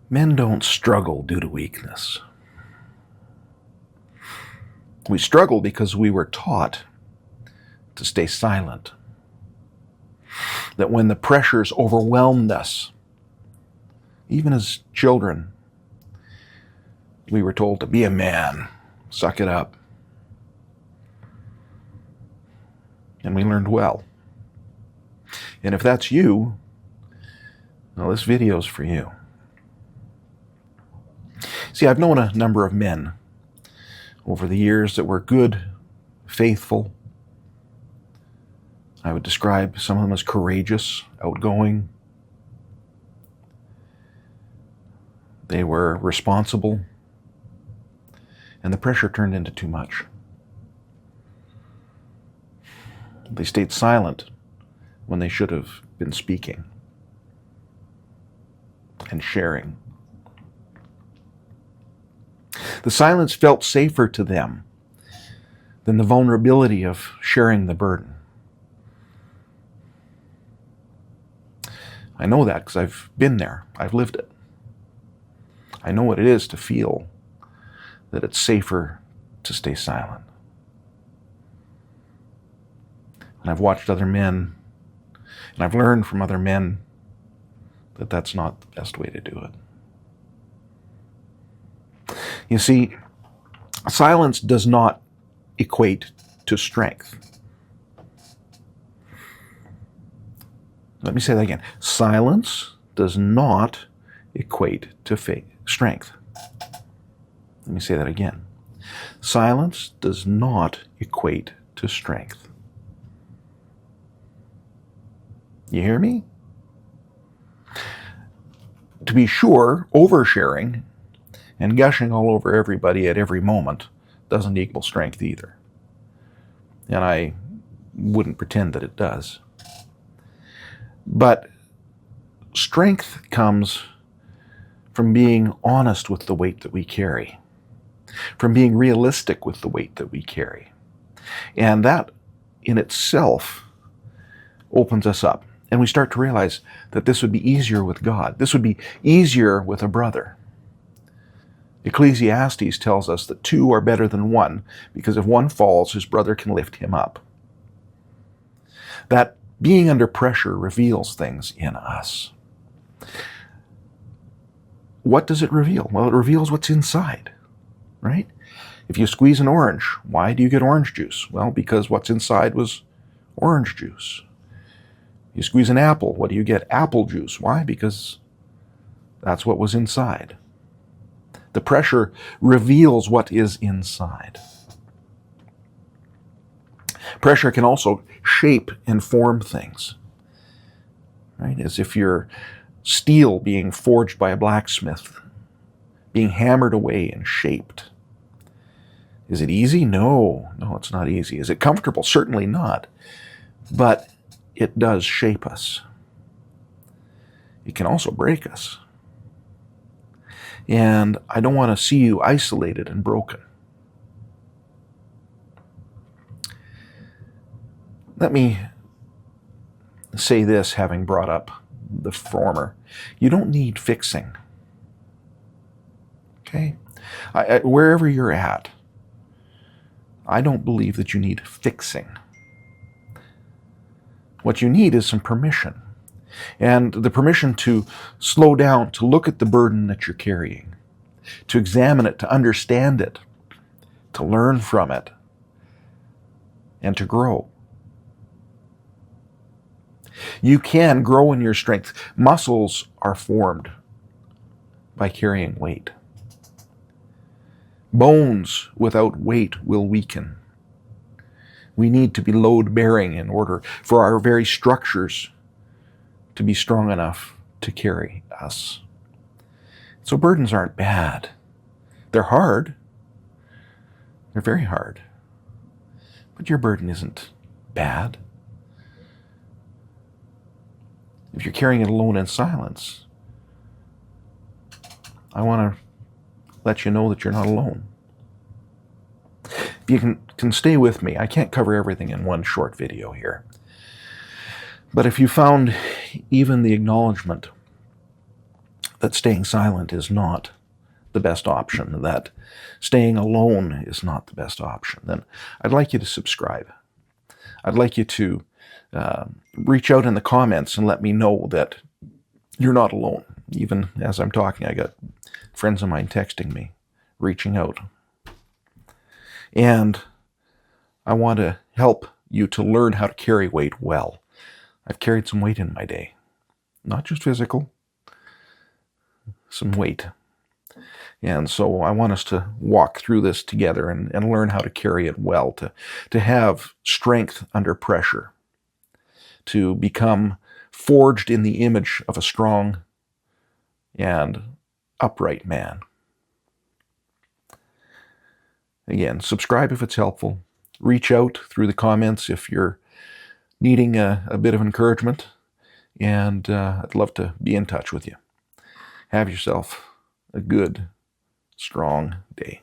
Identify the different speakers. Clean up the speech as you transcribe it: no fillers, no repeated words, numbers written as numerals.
Speaker 1: Men don't struggle due to weakness. We struggle because we were taught to stay silent. That when the pressures overwhelmed us, even as children, we were told to be a man, suck it up. And we learned well. And if that's you, well, this video's for you. See, I've known a number of men over the years that were good, faithful. I would describe some of them as courageous, outgoing. They were responsible, and the pressure turned into too much. They stayed silent when they should have been speaking and sharing. The silence felt safer to them than the vulnerability of sharing the burden. I know that because I've been there. I've lived it. I know what it is to feel that it's safer to stay silent. And I've watched other men, and I've learned from other men that that's not the best way to do it. You see, silence does not equate to strength. Let me say that again. Silence does not equate to strength. Let me say that again. Silence does not equate to strength. You hear me? To be sure, oversharing and gushing all over everybody at every moment doesn't equal strength either. And I wouldn't pretend that it does. But strength comes from being honest with the weight that we carry, from being realistic with the weight that we carry. And that in itself opens us up. And we start to realize that this would be easier with God. This would be easier with a brother. Ecclesiastes tells us that two are better than one, because if one falls, his brother can lift him up. That being under pressure reveals things in us. What does it reveal? Well, it reveals what's inside, right? If you squeeze an orange, why do you get orange juice? Well, because what's inside was orange juice. You squeeze an apple, what do you get? Apple juice. Why? Because that's what was inside. The pressure reveals what is inside. Pressure can also shape and form things, right? As if you're steel being forged by a blacksmith, being hammered away and shaped. Is it easy? No, it's not easy. Is it comfortable? Certainly not. But it does shape us. It can also break us. And I don't want to see you isolated and broken. Let me say this, having brought up the former. You don't need fixing. Okay? Wherever you're at, I don't believe that you need fixing. What you need is some permission. And the permission to slow down, to look at the burden that you're carrying, to examine it, to understand it, to learn from it, and to grow. You can grow in your strength. Muscles are formed by carrying weight. Bones without weight will weaken. We need to be load-bearing in order for our very structures to be strong enough to carry us. So burdens aren't bad. They're hard. They're very hard. But your burden isn't bad. If you're carrying it alone in silence, I want to let you know that you're not alone. If you can stay with me, I can't cover everything in one short video here. But if you found even the acknowledgement that staying silent is not the best option, that staying alone is not the best option, then I'd like you to subscribe. I'd like you to reach out in the comments and let me know that you're not alone. Even as I'm talking, I got friends of mine texting me, reaching out. And I want to help you to learn how to carry weight well. I've carried some weight in my day. Not just physical, some weight. And so I want us to walk through this together and learn how to carry it well, to have strength under pressure, to become forged in the image of a strong and upright man. Again, subscribe if it's helpful. Reach out through the comments if you're needing a bit of encouragement, and I'd love to be in touch with you. Have yourself a good, strong day.